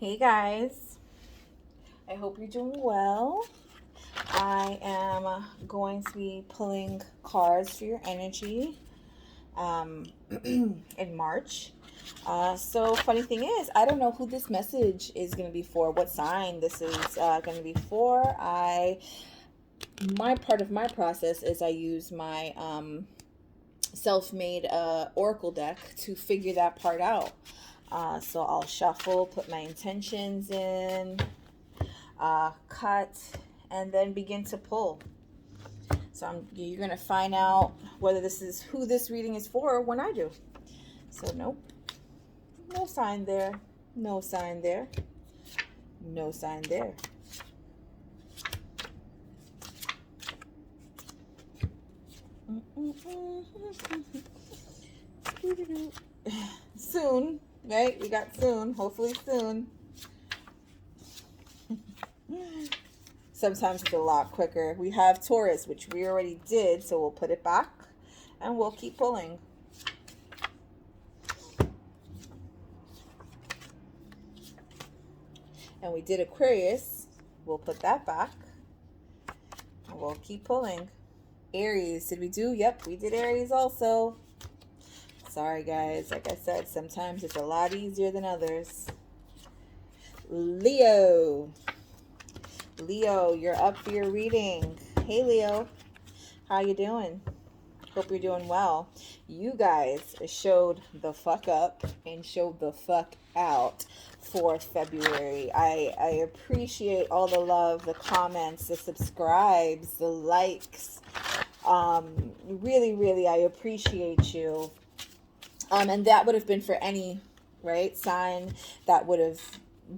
Hey guys, I hope you're doing well. I am going to be pulling cards for your energy in March. So funny thing is, I don't know who this message is going to be for, what sign this is going to be for. My part of my process is I use my self-made oracle deck to figure that part out. So I'll shuffle, put my intentions in, cut, and then begin to pull. So you're going to find out whether this is who this reading is for when I do. So nope, no sign there, no sign there, no sign there. Soon, right? We got soon, hopefully soon. Sometimes it's a lot quicker. We have Taurus, which we already did, so we'll put it back and we'll keep pulling. And we did Aquarius, we'll put that back and we'll keep pulling. Aries, did we do? Yep, we did Aries also. Sorry guys, like I said, sometimes it's a lot easier than others. Leo, you're up for your reading. Hey Leo, how you doing? Hope you're doing well. You guys showed the fuck up and showed the fuck out for February. I appreciate all the love, the comments, the subscribes, the likes. Really, I appreciate you. And that would have been for any, right, sign that would have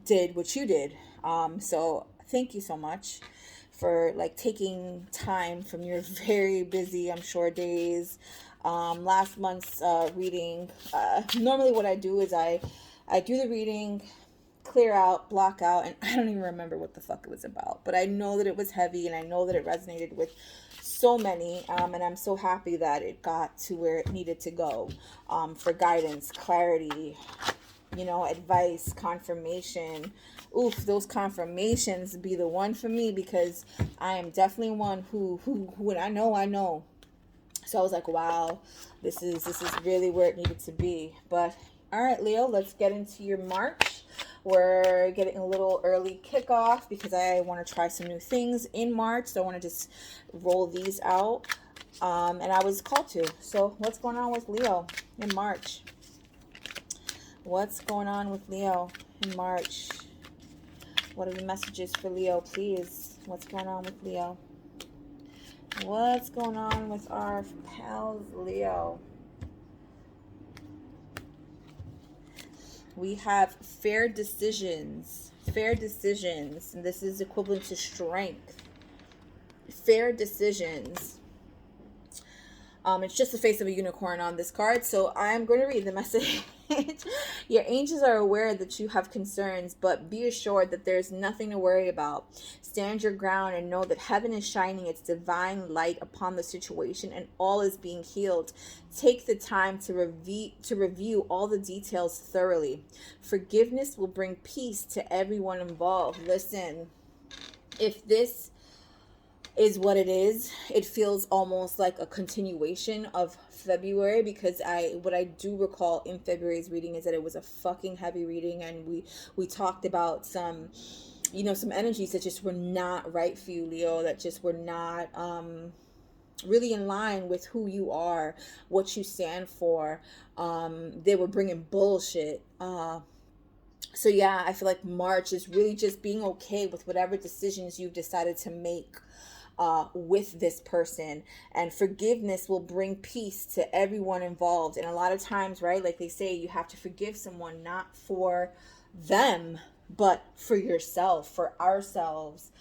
did what you did. So thank you so much for like taking time from your very busy, I'm sure, days. Last month's reading, normally what I do is I do the reading, clear out, block out, and I don't even remember what the fuck it was about, but I know that it was heavy and I know that it resonated with so many, and I'm so happy that it got to where it needed to go, for guidance, clarity, advice, confirmation. Oof, those confirmations be the one for me, because I am definitely one who when I know. So I was like, wow, this is really where it needed to be. But all right, Leo, let's get into your March. We're getting a little early kickoff because I want to try some new things in March. So I want to just roll these out. And I was called to. So what's going on with Leo in March? What's going on with Leo in March? What are the messages for Leo, please? What's going on with Leo? What's going on with our pals Leo? We have fair decisions. Fair decisions. And this is equivalent to strength. Fair decisions. It's just the face of a unicorn on this card. So I'm going to read the message. Your angels are aware that you have concerns, but be assured that there's nothing to worry about. Stand your ground and know that heaven is shining its divine light upon the situation and all is being healed. Take the time to review all the details thoroughly. Forgiveness will bring peace to everyone involved. Listen, if this is what it is, it feels almost like a continuation of February, because what I do recall in February's reading is that it was a fucking heavy reading, and we talked about some some energies that just were not right for you, Leo, that just were not really in line with who you are, what you stand for. They were bringing bullshit. So yeah, I feel like March is really just being okay with whatever decisions you've decided to make with this person, and forgiveness will bring peace to everyone involved. And a lot of times, right, like they say, you have to forgive someone not for them but for yourself, for ourselves,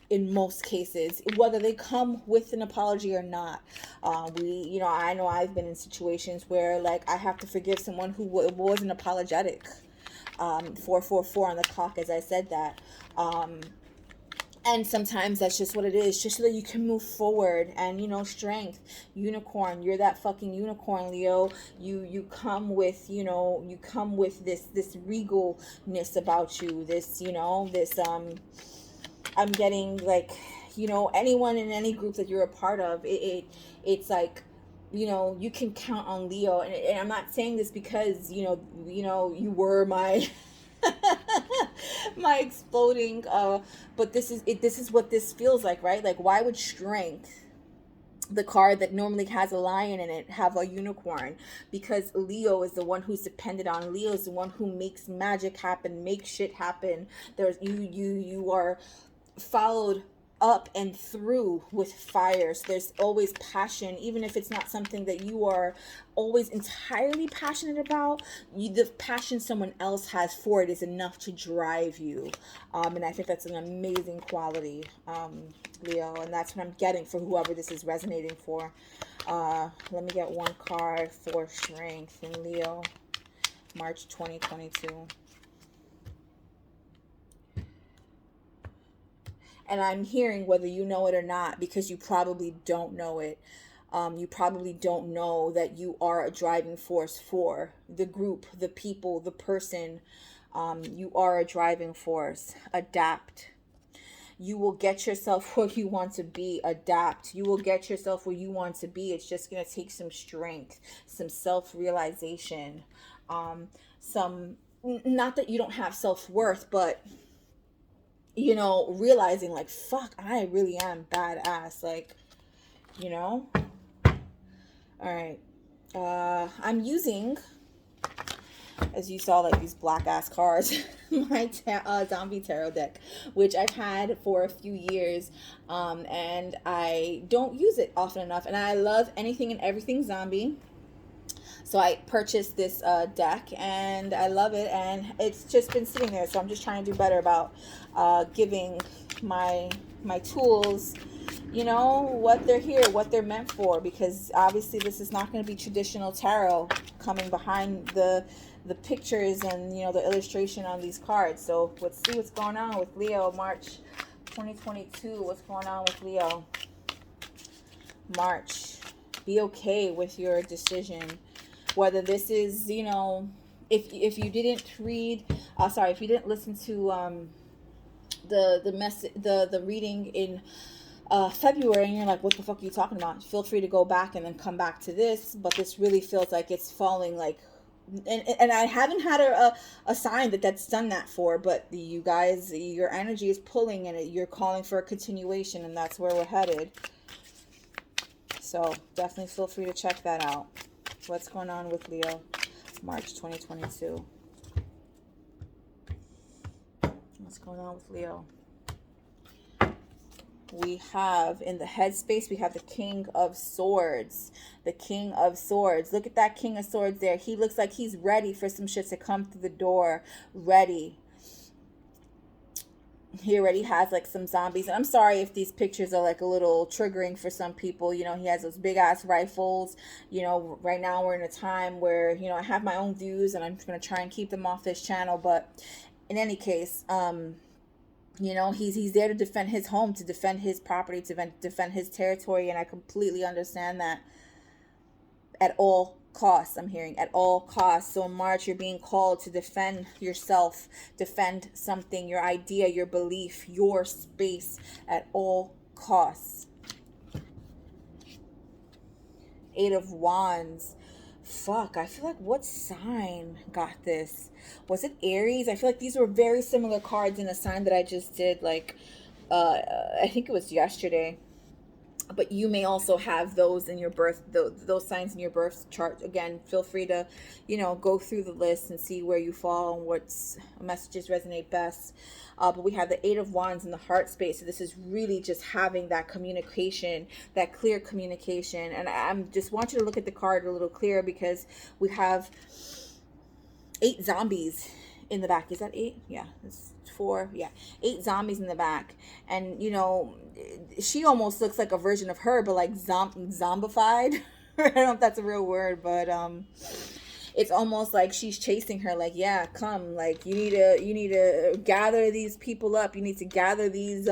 in most cases, whether they come with an apology or not. I know I've been in situations where like I have to forgive someone who wasn't apologetic. 444 on the clock as I said that. And sometimes that's just what it is, just so that you can move forward. And, you know, strength, unicorn, you're that fucking unicorn, Leo. You come with, you know, you come with this regalness about you, this, you know, this I'm getting like, you know, anyone in any group that you're a part of, it's like, you know, you can count on Leo. And I'm not saying this because, you were my my exploding but this is what this feels like, right? Like, why would strength, the card that normally has a lion in it, have a unicorn? Because Leo is the one who's dependent on. Leo is the one who makes magic happen, makes shit happen. There's you are followed up and through with fire. So there's always passion, even if it's not something that you are always entirely passionate about. The passion someone else has for it is enough to drive you, and I think that's an amazing quality, Leo, and that's what I'm getting for whoever this is resonating for. Let me get one card for strength in Leo, March 2022. And I'm hearing, whether you know it or not, because you probably don't know it, you probably don't know that you are a driving force for the group, the people, the person. You are a driving force. Adapt. You will get yourself where you want to be. Adapt. You will get yourself where you want to be. It's just going to take some strength, some self-realization, not that you don't have self-worth, but, you know, realizing like, fuck, I really am badass. Like, you know? All right. I'm using, as you saw, like these black ass cards, my zombie tarot deck, which I've had for a few years, and I don't use it often enough. And I love anything and everything zombie. So I purchased this deck, and I love it, and it's just been sitting there. So I'm just trying to do better about giving my tools, you know, what they're here, what they're meant for, because obviously this is not going to be traditional tarot coming behind the pictures and, you know, the illustration on these cards. So let's see what's going on with Leo, March 2022. What's going on with Leo? March. Be okay with your decision. Whether this is, you know, if you didn't read, if you didn't listen to the reading in February, and you're like, what the fuck are you talking about? Feel free to go back and then come back to this. But this really feels like it's falling like, and I haven't had a sign that's done that for, but you guys, your energy is pulling, and you're calling for a continuation, and that's where we're headed. So definitely feel free to check that out. What's going on with Leo, March 2022? What's going on with Leo? We have, in the headspace, we have the King of Swords. The King of Swords. Look at that King of Swords there. He looks like he's ready for some shit to come through the door. Ready. He already has like some zombies. And I'm sorry if these pictures are like a little triggering for some people. You know, he has those big ass rifles. You know, right now we're in a time where, you know, I have my own views, and I'm going to try and keep them off this channel. But in any case, you know, he's there to defend his home, to defend his property, to defend his territory. And I completely understand that. At all costs, I'm hearing, at all costs. So in March, you're being called to defend yourself, defend something, your idea, your belief, your space, at all costs. Eight of Wands. Fuck, I feel like, what sign got this? Was it Aries? I feel like these were very similar cards in a sign that I just did, like, I think it was yesterday. But you may also have those in your birth, those signs in your birth chart. Again, feel free to, you know, go through the list and see where you fall and what messages resonate best. But we have the Eight of Wands in the heart space. So this is really just having that communication, that clear communication. And I'm just want you to look at the card a little clearer, because we have 8 zombies in the back. Is that 8? Yeah, it's 4. Yeah, 8 zombies in the back. And, you know, she almost looks like a version of her, but like zombified. I don't know if that's a real word, but it's almost like she's chasing her, like, yeah, come, like, you need to gather these people up, you need to gather these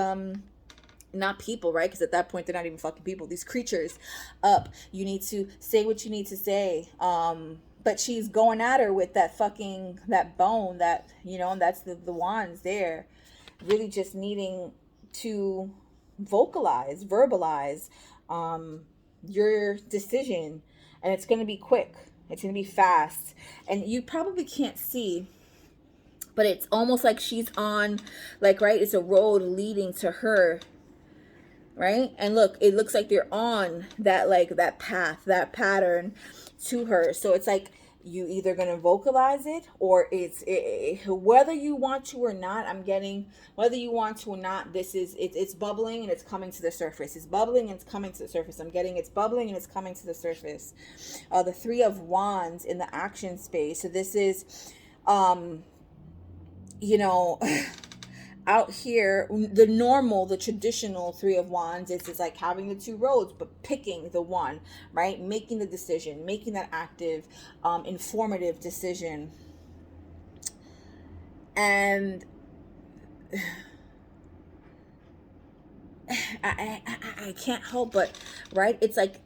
not people, right? Because at that point they're not even fucking people, these creatures up. You need to say what you need to say. But she's going at her with that fucking, that bone, that, you know, and that's the wands there, really just needing to verbalize your decision. And it's going to be quick, it's going to be fast, and you probably can't see, but it's almost like she's on, like, right, it's a road leading to her, right? And look, it looks like they're on that, like, that path, that pattern to her. So it's like you either going to vocalize it, or whether you want to or not, I'm getting, whether you want to or not, this is, it's bubbling and it's coming to the surface. It's bubbling and it's coming to the surface. I'm getting it's bubbling and it's coming to the surface. The Three of Wands in the action space. So this is, you know, out here, the traditional Three of Wands is like having the two roads, but picking the one, right? Making the decision, making that active, informative decision. And I can't help but, right? It's like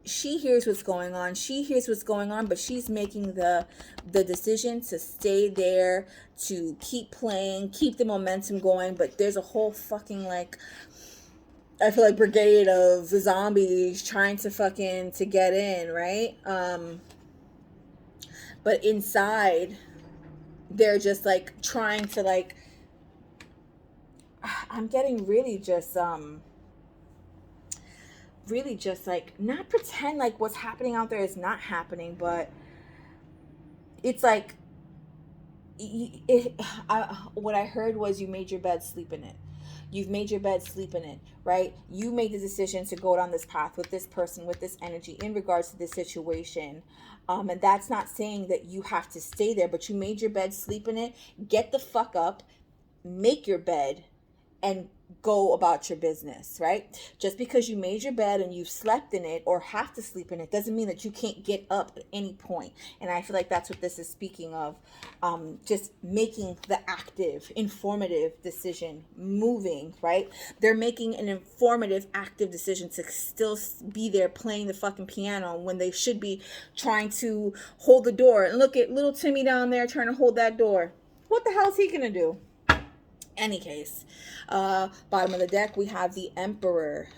she hears what's going on. She hears what's going on, but she's making the decision to stay there, to keep playing, keep the momentum going. But there's a whole fucking, like, I feel like brigade of zombies trying to fucking to get in, right? But inside, they're just like trying to, like, I'm getting really just like, not pretend like what's happening out there is not happening, but it's like what I heard was, you made your bed, sleep in it. You've made your bed, sleep in it, right? You made the decision to go down this path with this person, with this energy, in regards to this situation. And that's not saying that you have to stay there, but you made your bed, sleep in it. Get the fuck up, make your bed, and go about your business, right? Just because you made your bed and you've slept in it, or have to sleep in it, doesn't mean that you can't get up at any point. And I feel like that's what this is speaking of. Just making the active, informative decision, moving, right? They're making an informative, active decision to still be there playing the fucking piano when they should be trying to hold the door. And look at little Timmy down there trying to hold that door. What the hell is he gonna do? Any case, bottom of the deck, we have the Emperor.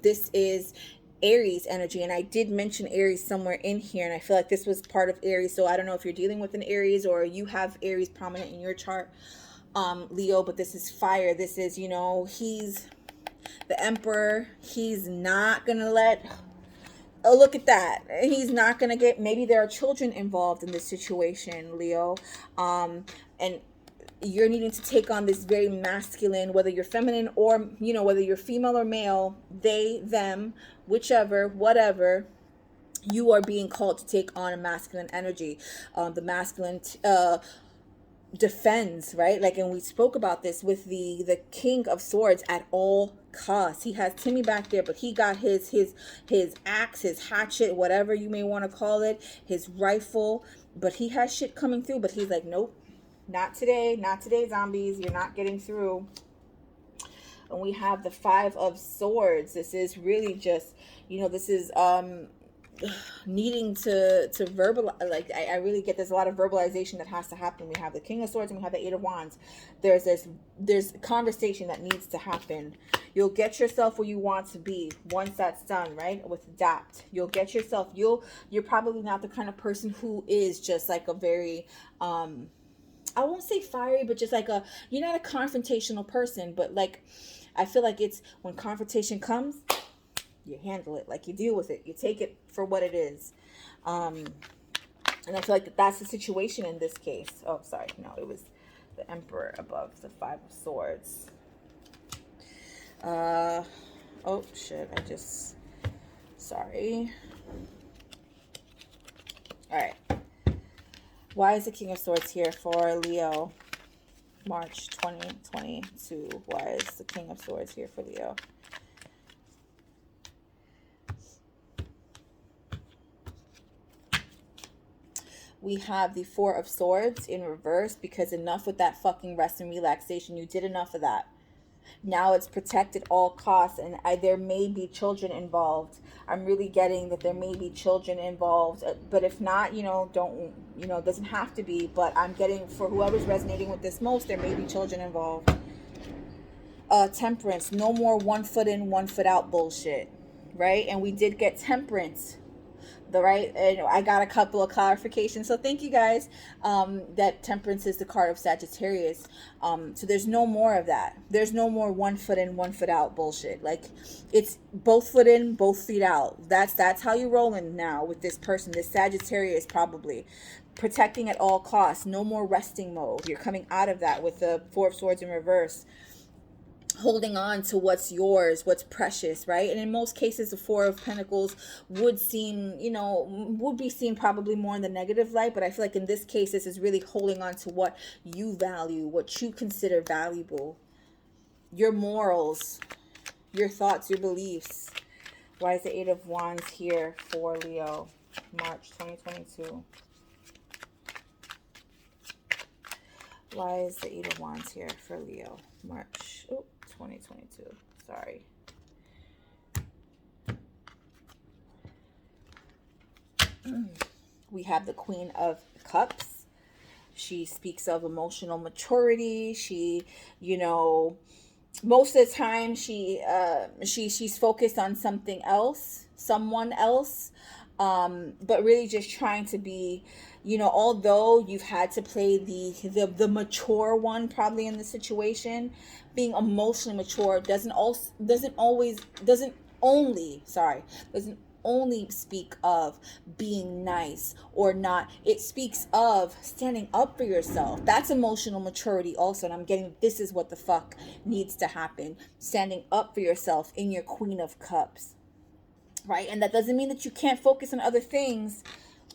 This is Aries energy, and I did mention Aries somewhere in here, and I feel like this was part of Aries. So I don't know if you're dealing with an Aries, or you have Aries prominent in your chart, Leo, but this is fire. This is, you know, he's the Emperor. He's not gonna let, oh, look at that, he's not gonna get, maybe there are children involved in this situation, Leo, and you're needing to take on this very masculine, whether you're feminine or, you know, whether you're female or male, they, them, whichever, whatever, you are being called to take on a masculine energy. The masculine defends, right? Like, and we spoke about this with the King of Swords at all costs. He has Timmy back there, but he got his axe, his hatchet, whatever you may want to call it, his rifle, but he has shit coming through, but he's like, nope. Not today, zombies. You're not getting through. And we have the Five of Swords. This is really just, you know, this is needing to verbalize. Like, I really get, there's a lot of verbalization that has to happen. We have the King of Swords and we have the Eight of Wands. There's conversation that needs to happen. You'll get yourself where you want to be once that's done, right? With adapt, you'll get yourself. You're probably not the kind of person who is just like a very I won't say fiery, but just like you're not a confrontational person, but like, I feel like it's when confrontation comes, you handle it, like you deal with it, you take it for what it is. And I feel like that's the situation in this case. Oh, sorry. No, it was the Emperor above the Five of Swords. Oh shit. Sorry. All right. Why is the King of Swords here for Leo? March 2022. Why is the King of Swords here for Leo? We have the Four of Swords in reverse, because enough with that fucking rest and relaxation. You did enough of that. Now it's protect at all costs, and there may be children involved. I'm really getting that there may be children involved, but if not, don't, it doesn't have to be, but I'm getting, for whoever's resonating with this most, there may be children involved. Temperance, no more 1 foot in, 1 foot out bullshit, right? And we did get temperance. And I got a couple of clarifications, so thank you guys. That temperance is the card of Sagittarius. So there's no more of that. There's no more 1 foot in, 1 foot out bullshit. Like, it's both foot in, both feet out. That's how you're rolling now with this person, this Sagittarius. Probably protecting at all costs. No more resting mode. You're coming out of that with the Four of Swords in reverse. Holding on to what's yours, what's precious, right? And in most cases, the Four of Pentacles would be seen probably more in the negative light, but I feel like in this case, this is really holding on to what you value, what you consider valuable, your morals, your thoughts, your beliefs. Why is the Eight of Wands here for Leo, March 2022? Why is the Eight of Wands here for Leo, March 2022? Sorry. We have the Queen of Cups. She speaks of emotional maturity. She, most of the time she's focused on something else, someone else, but really just trying to be, although you've had to play the mature one probably in the situation, being emotionally mature doesn't only speak of being nice or not. It speaks of standing up for yourself. That's emotional maturity also. And I'm getting, this is what the fuck needs to happen. Standing up for yourself in your Queen of Cups. Right? And that doesn't mean that you can't focus on other things,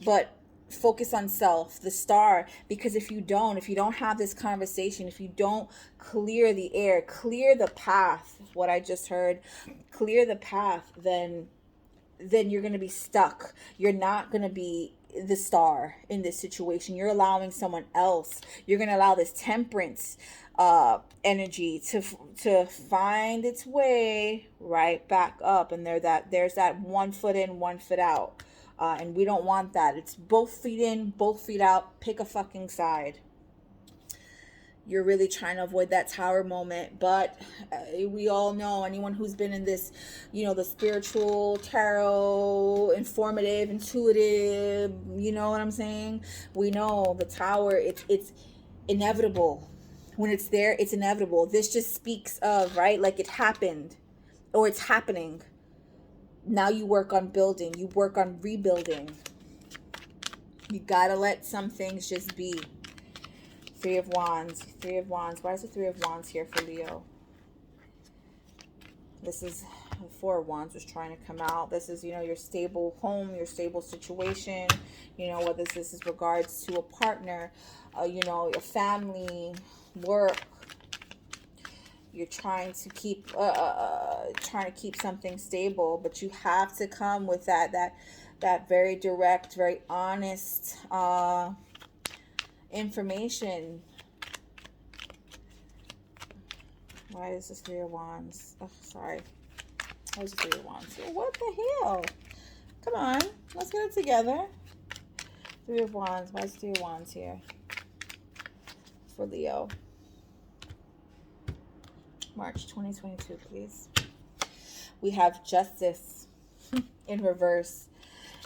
but focus on self, the Star. Because if you don't have this conversation, if you don't clear the air, clear the path, what I just heard, clear the path, then you're going to be stuck. You're not going to be the Star in this situation. You're allowing someone else. You're going to allow this temperance energy to find its way right back up, and there's that 1 foot in, 1 foot out, and we don't want that. It's both feet in, both feet out. Pick a fucking side. You're really trying to avoid that Tower moment, but we all know, anyone who's been in this, the spiritual, tarot, informative, intuitive, you know what I'm saying? We know the Tower, it's inevitable. When it's there, it's inevitable. This just speaks of, right, like it happened or it's happening. Now you work on building. You work on rebuilding. You gotta let some things just be. Three of Wands. Three of Wands. Why is the Three of Wands here for Leo? This is Four of Wands was trying to come out. This is, your stable home, your stable situation. Whether this is regards to a partner, your family, work. You're trying to keep something stable, but you have to come with that very direct, very honest information. Why is this Three of Wands? Oh, sorry. Why is the Three of Wands? What the hell? Come on, let's get it together. Three of Wands. Why is the Three of Wands here for Leo? March 2022, please. We have Justice in reverse.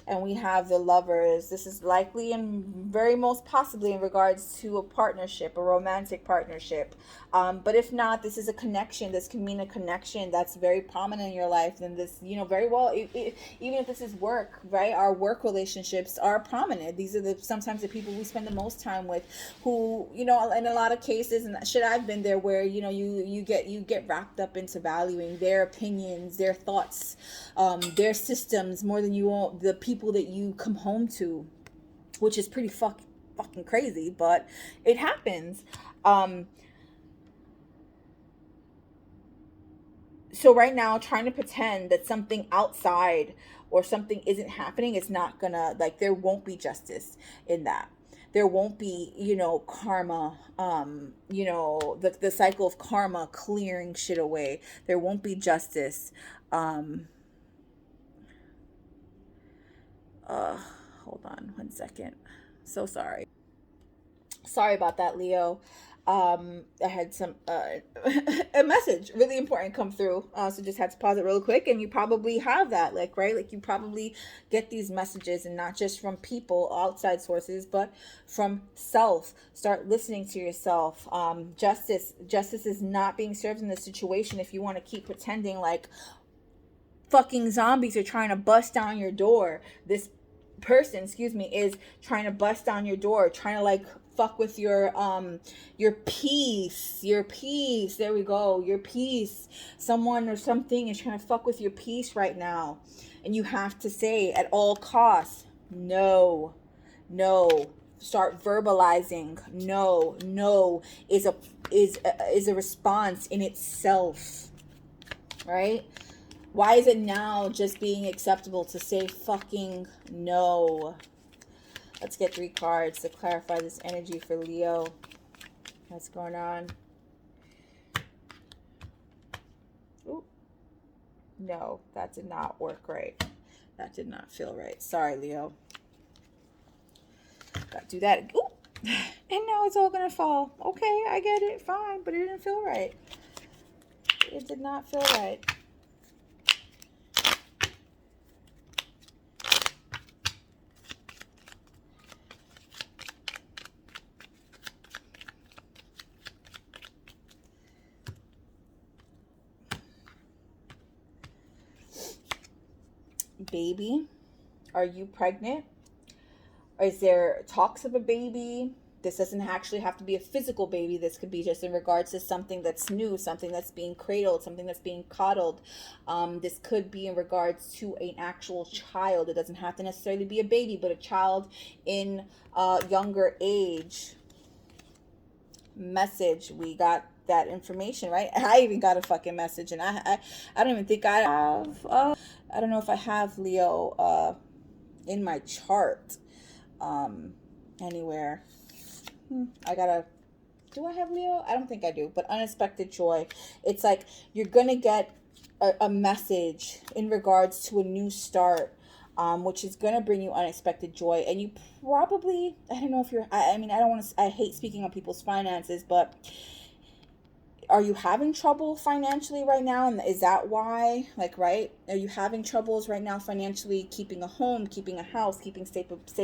And we have the Lovers. This is likely and very most possibly in regards to a partnership, a romantic partnership. But if not, this is a connection. This can mean a connection that's very prominent in your life. And this, very well, even if this is work, right? Our work relationships are prominent. These are sometimes the people we spend the most time with, who, in a lot of cases, and shit, I've been there, where, you get wrapped up into valuing their opinions, their thoughts, their systems more than you want the people that you come home to, which is pretty fucking crazy, but it happens. So right now, trying to pretend that something outside or something isn't happening, it's not gonna, there won't be justice in that. There won't be, you know, karma, you know, the cycle of karma clearing shit away. There won't be justice. Hold on one second. So sorry. Sorry about that, Leo. I had some a message really important come through, so just had to pause it real quick. And you probably have that, like, right, like you probably get these messages, and not just from people, outside sources, but from self. Start listening to yourself. Justice is not being served in this situation if you want to keep pretending like fucking zombies are trying to bust down your door. This person, excuse me, is trying to bust down your door, trying to like fuck with your peace. There we go. Your peace. Someone or something is trying to fuck with your peace right now. And you have to say at all costs, no. No. Start verbalizing. No. No is a response in itself. Right? Why is it now just being acceptable to say fucking no? Let's get 3 cards to clarify this energy for Leo. What's going on? Ooh. No, that did not work right. That did not feel right. Sorry, Leo. Gotta do that. Ooh. And now it's all gonna fall. Okay, I get it. Fine, but it didn't feel right. It did not feel right. Baby, are you pregnant? Or is there talks of a baby? This doesn't actually have to be a physical baby. This could be just in regards to something that's new, something that's being cradled, something that's being coddled. This could be in regards to an actual child. It doesn't have to necessarily be a baby, but a child in younger age. Message, we got that information, right? I even got a fucking message, and I don't even think I have. I don't know if I have Leo in my chart anywhere. I gotta. Do I have Leo? I don't think I do. But unexpected joy. It's like you're gonna get a message in regards to a new start. Which is going to bring you unexpected joy. And you probably, I don't know if you're, I mean, I don't want to, I hate speaking on people's finances, but are you having trouble financially right now? And is that why, like, right? Are you having troubles right now financially, keeping a home, keeping a house, keeping stability?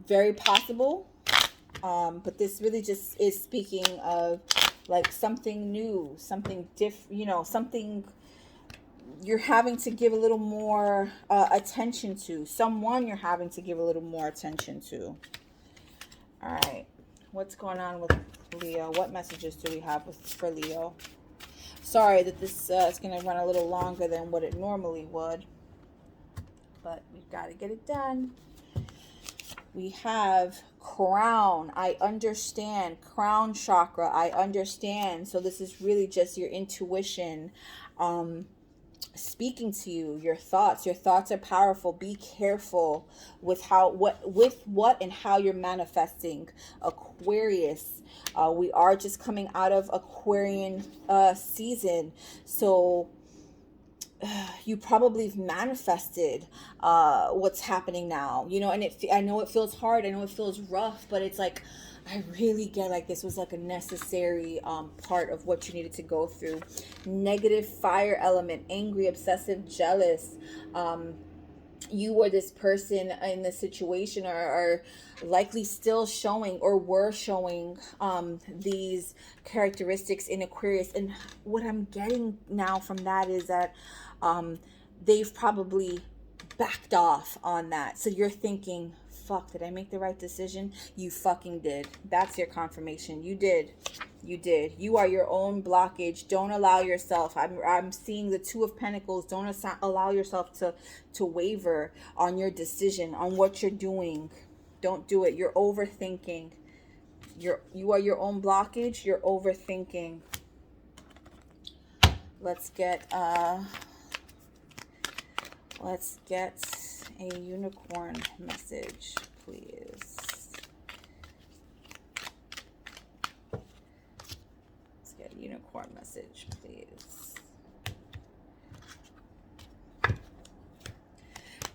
Very possible. But this really just is speaking of like something new, something different, you know, something you're having to give a little more attention to. Someone you're having to give a little more attention to. All right. What's going on with Leo? What messages do we have for Leo? Sorry that this is going to run a little longer than what it normally would. But we've got to get it done. We have crown. I understand. Crown chakra. I understand. So this is really just your intuition speaking to you. Your thoughts are powerful. Be careful with what and how you're manifesting. Aquarius, we are just coming out of Aquarian season, so you probably have manifested what's happening now, you know. And I know it feels hard, I know it feels rough, but it's like I really get like this was like a necessary part of what you needed to go through. Negative fire element, angry, obsessive, jealous. You or this person in this situation are likely still showing or were showing these characteristics in Aquarius. And what I'm getting now from that is that they've probably backed off on that. So you're thinking, fuck, did I make the right decision? You fucking did. That's your confirmation. You did. You did. You are your own blockage. Don't allow yourself. I'm seeing the Two of Pentacles. Don't allow yourself to waver on your decision, on what you're doing. Don't do it. You're overthinking. You are your own blockage. You're overthinking. Let's get a unicorn message, please. Let's get a unicorn message, please.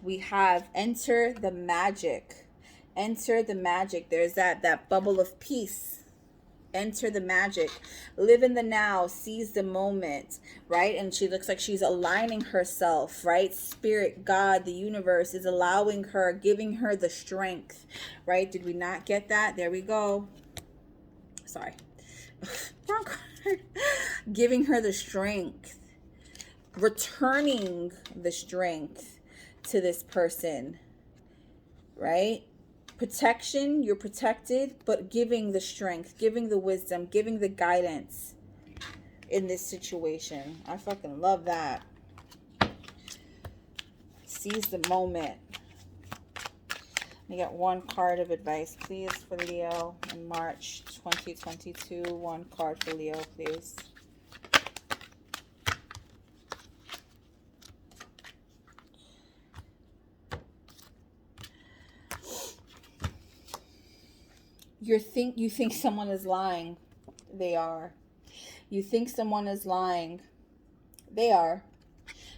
We have enter the magic. Enter the magic. There's that bubble of peace. Enter the magic. Live in the now. Seize the moment, right? And she looks like she's aligning herself, right? Spirit, God, the universe is allowing her, giving her the strength, right? Did we not get that? There we go. Sorry. Wrong card. Giving her the strength. Returning the strength to this person, right? Protection, you're protected, but giving the strength, giving the wisdom, giving the guidance in this situation. I fucking love that. Seize the moment. We got one card of advice, please, for Leo in March 2022. One card for Leo, please. You think someone is lying. They are. You think someone is lying. They are.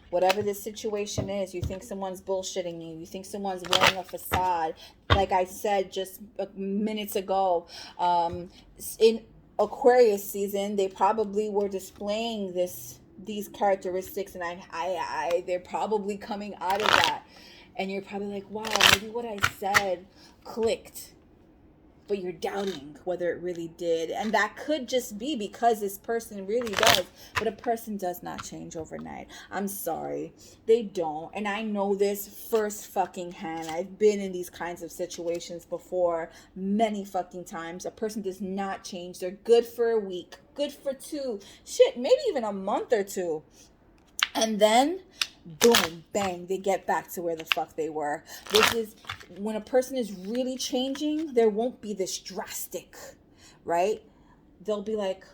Whatever this situation is, you think someone's bullshitting you. You think someone's wearing a facade. Like I said just minutes ago, in Aquarius season, they probably were displaying these characteristics, and they're probably coming out of that. And you're probably like, wow, maybe what I said clicked. But you're doubting whether it really did. And that could just be because this person really does. But a person does not change overnight. I'm sorry. They don't. And I know this first fucking hand. I've been in these kinds of situations before many fucking times. A person does not change. They're good for a week. Good for 2. Shit, maybe even a month or 2. And then, boom, bang, they get back to where the fuck they were. This is, when a person is really changing, there won't be this drastic, right? They'll be like,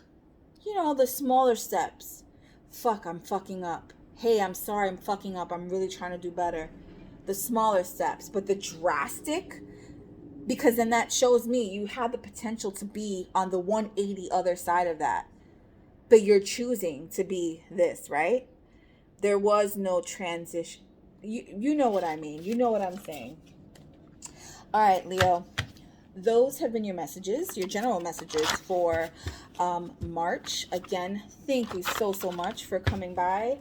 you know, the smaller steps. Fuck, I'm fucking up. Hey, I'm sorry, I'm fucking up. I'm really trying to do better. The smaller steps. But the drastic, because then that shows me you have the potential to be on the 180 other side of that. But you're choosing to be this, right? There was no transition. You know what I mean. You know what I'm saying. All right, Leo. Those have been your messages, your general messages for March. Again, thank you so much for coming by.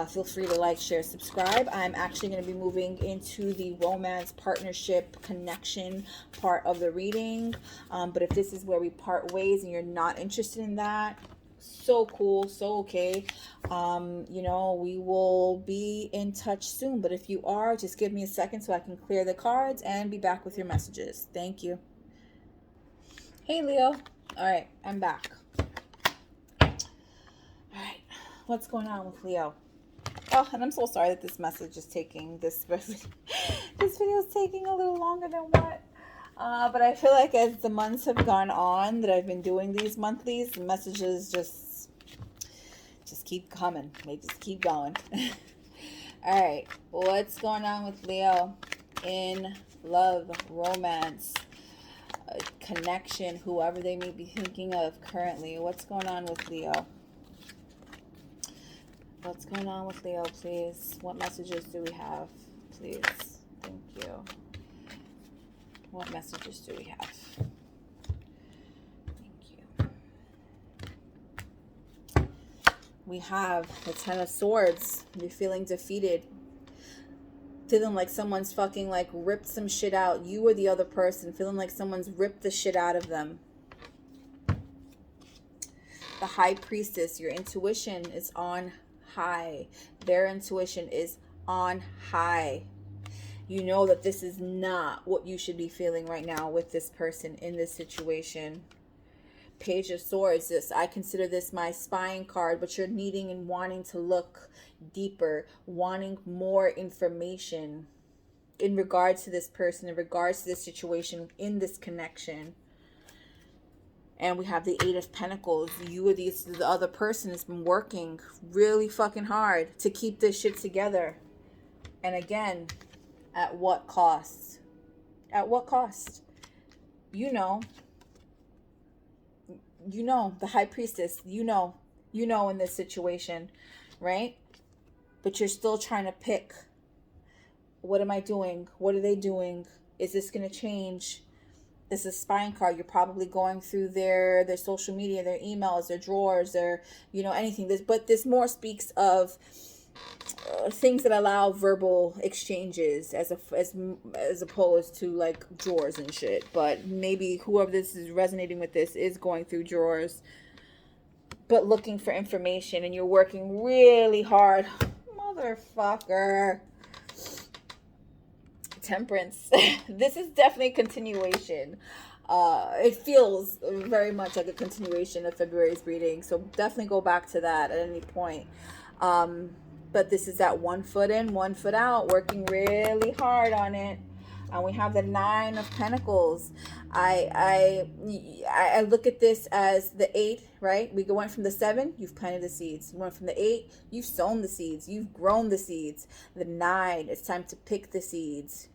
Feel free to like, share, subscribe. I'm actually going to be moving into the romance, partnership, connection part of the reading. But if this is where we part ways and you're not interested in that, so cool, so okay. You know, we will be in touch soon. But if you are, just give me a second so I can clear the cards and be back with your messages. Thank you. Hey, Leo. All right, I'm back. All right, what's going on with Leo? Oh, and I'm so sorry that this message is taking this video is taking a little longer than what. But I feel like as the months have gone on that I've been doing these monthlies, the messages just keep coming. They just keep going. All right. What's going on with Leo in love, romance, connection, whoever they may be thinking of currently? What's going on with Leo? What's going on with Leo, please? What messages do we have, please? Thank you. What messages do we have? Thank you. We have the Ten of Swords. You're feeling defeated. Feeling like someone's fucking like ripped some shit out. You or the other person. Feeling like someone's ripped the shit out of them. The High Priestess. Your intuition is on high. Their intuition is on high. You know that this is not what you should be feeling right now with this person in this situation. Page of Swords. I consider this my spying card, but you're needing and wanting to look deeper, wanting more information in regards to this person, in regards to this situation, in this connection. And we have the Eight of Pentacles. You or the other person has been working really fucking hard to keep this shit together. And again, At what cost? At what cost? You know, the high priestess, you know in this situation, right? But you're still trying to pick, what am I doing? What are they doing? Is this going to change? This is a spying card. You're probably going through their social media, their emails, their drawers, their, anything. But this more speaks of things that allow verbal exchanges as opposed to like drawers and shit. But maybe whoever this is resonating with this is going through drawers, but looking for information, and you're working really hard. Motherfucker. Temperance. This is definitely a continuation. It feels very much like a continuation of February's reading, so definitely go back to that at any point. But this is that 1 foot in, 1 foot out, working really hard on it. And we have the 9 of Pentacles. I look at this as the 8, right? We went from the 7, you've planted the seeds. You went from the 8, you've sown the seeds. You've grown the seeds. The 9, it's time to pick the seeds.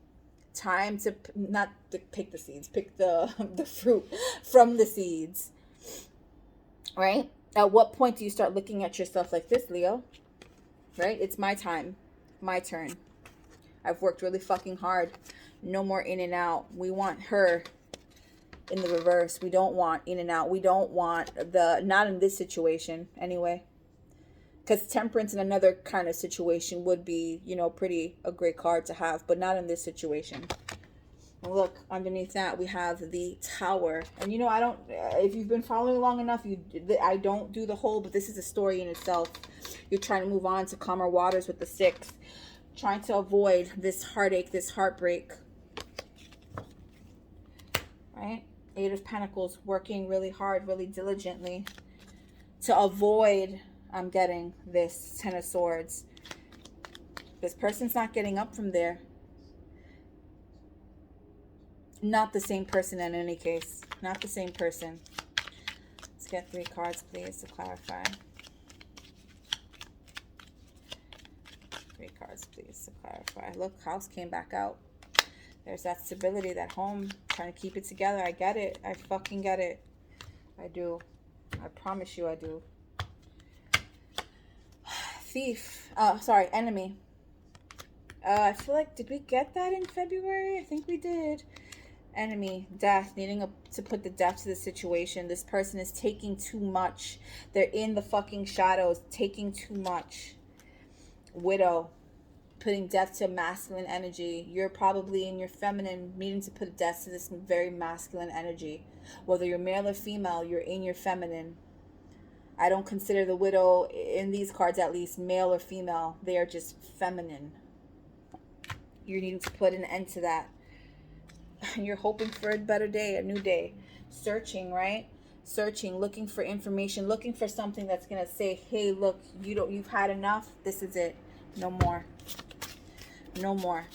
Time to, not to pick the seeds, pick the fruit from the seeds. Right? At what point do you start looking at yourself like this, Leo? Right? It's my time. My turn. I've worked really fucking hard. No more in and out. We want her in the reverse. We don't want in and out. We don't want not in this situation anyway. Because temperance in another kind of situation would be, pretty a great card to have, but not in this situation. And look, underneath that we have the Tower. And I don't, if you've been following long enough, I don't do the whole, but this is a story in itself. You're trying to move on to calmer waters with the 6. Trying to avoid this heartache, this heartbreak. Right? 8 of Pentacles, working really hard, really diligently to avoid, I'm getting this 10 of Swords. This person's not getting up from there. Not the same person in any case. Not the same person. Let's get 3 cards, please, to clarify. 3 cards, please, to clarify. Look, House came back out. There's that stability, that home, trying to keep it together. I get it. I fucking get it. I do. I promise you I do. Thief. Sorry, enemy. I feel like, did we get that in February? I think we did. Enemy, death, needing to put the death to the situation. This person is taking too much. They're in the fucking shadows, taking too much. Widow, putting death to masculine energy. You're probably in your feminine, needing to put a death to this very masculine energy. Whether you're male or female, you're in your feminine. I don't consider the widow, in these cards at least, male or female. They are just feminine. You're needing to put an end to that. You're hoping for a better day, a new day. Searching, right? Searching, looking for information, looking for something that's going to say, hey, look, you've had enough. This is it. No more. No more.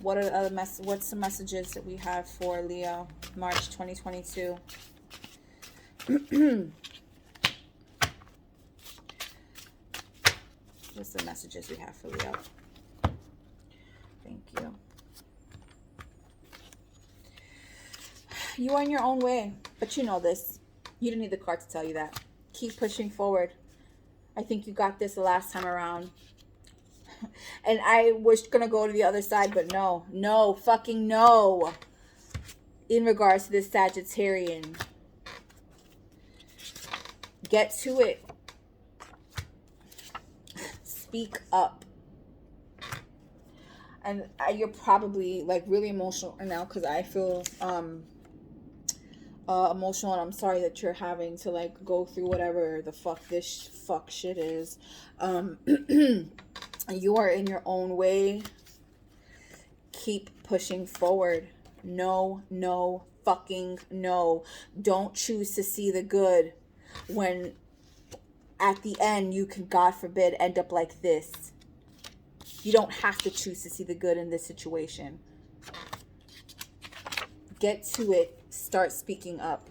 What are the other what's the messages that we have for Leo, March 2022? What's the messages we have for Leo? Thank you. You are in your own way, but you know this. You don't need the card to tell you that. Keep pushing forward. I think you got this the last time around. And I was going to go to the other side, but no. No, fucking no. In regards to this Sagittarian. Get to it. Speak up. And you're probably like really emotional right now because I feel emotional, and I'm sorry that you're having to like go through whatever the fuck this fuck shit is. You are in your own way. Keep pushing forward. No, no, fucking no. Don't choose to see the good when at the end you can, God forbid, end up like this. You don't have to choose to see the good in this situation. Get to it. Start speaking up.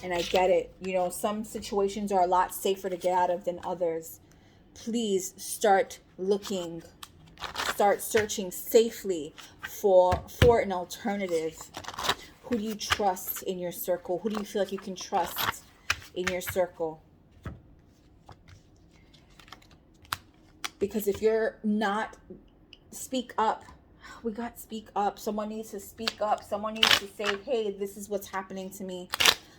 And I get it. You know, some situations are a lot safer to get out of than others. Please start looking start searching safely for an alternative. Who do you trust in your circle? Who do you feel like you can trust in your circle? Because if you're not, speak up. We got speak up. Someone needs to speak up. Someone needs to say, hey, this is what's happening to me.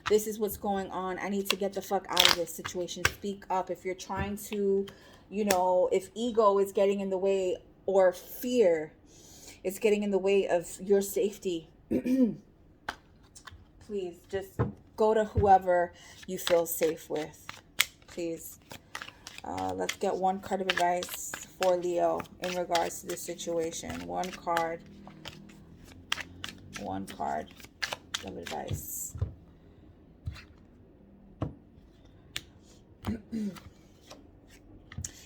This is what's going on. I need to get the fuck out of this situation. Speak up. If you're trying to, you know, if ego is getting in the way or fear is getting in the way of your safety, please just go to whoever you feel safe with. Please. Let's get one card of advice for Leo in regards to this situation. One card. One card of advice.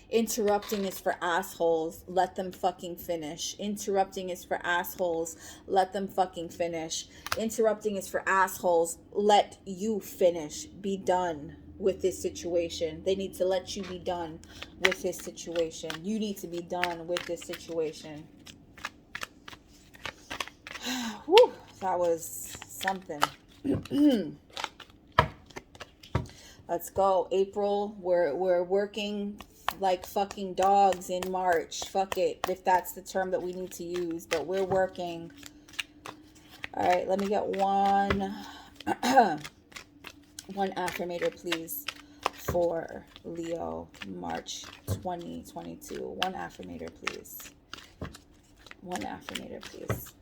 Interrupting is for assholes. Let them fucking finish. Interrupting is for assholes. Let them fucking finish. Interrupting is for assholes. Let you finish. Be done with this situation. They need to let you be done with this situation. You need to be done with this situation. Whew, that was something. Let's go. April, we're working like fucking dogs in March. Fuck it, if that's the term that we need to use, but we're working. All right, let me get one one affirmator, please, for Leo, March 2022. One affirmator, please. One affirmator, please.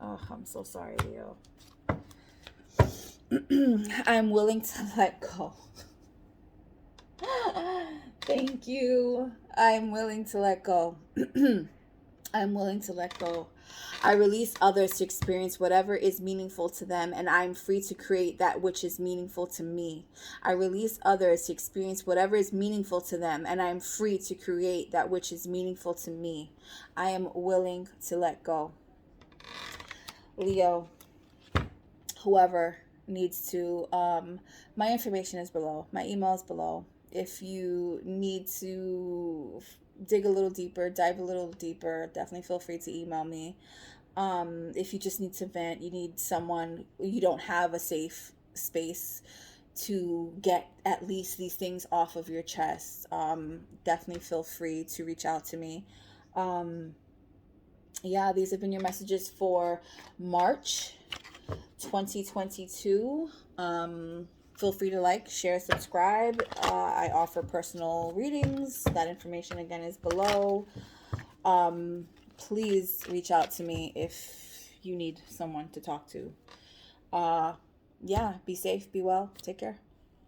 Oh, I'm so sorry, Leo. I'm willing to let go. Thank you. I'm willing to let go. I'm willing to let go. I release others to experience whatever is meaningful to them, and I am free to create that which is meaningful to me. I release others to experience whatever is meaningful to them, and I am free to create that which is meaningful to me. I am willing to let go. Leo, whoever needs to, my information is below. My email is below. If you need to dig a little deeper, dive a little deeper, definitely feel free to email me. If you just need to vent, you need someone, you don't have a safe space to get at least these things off of your chest, definitely feel free to reach out to me. Yeah, these have been your messages for March 2022. Feel free to like, share, subscribe. I offer personal readings. That information again is below. Please reach out to me if you need someone to talk to. Yeah, be safe, be well, take care.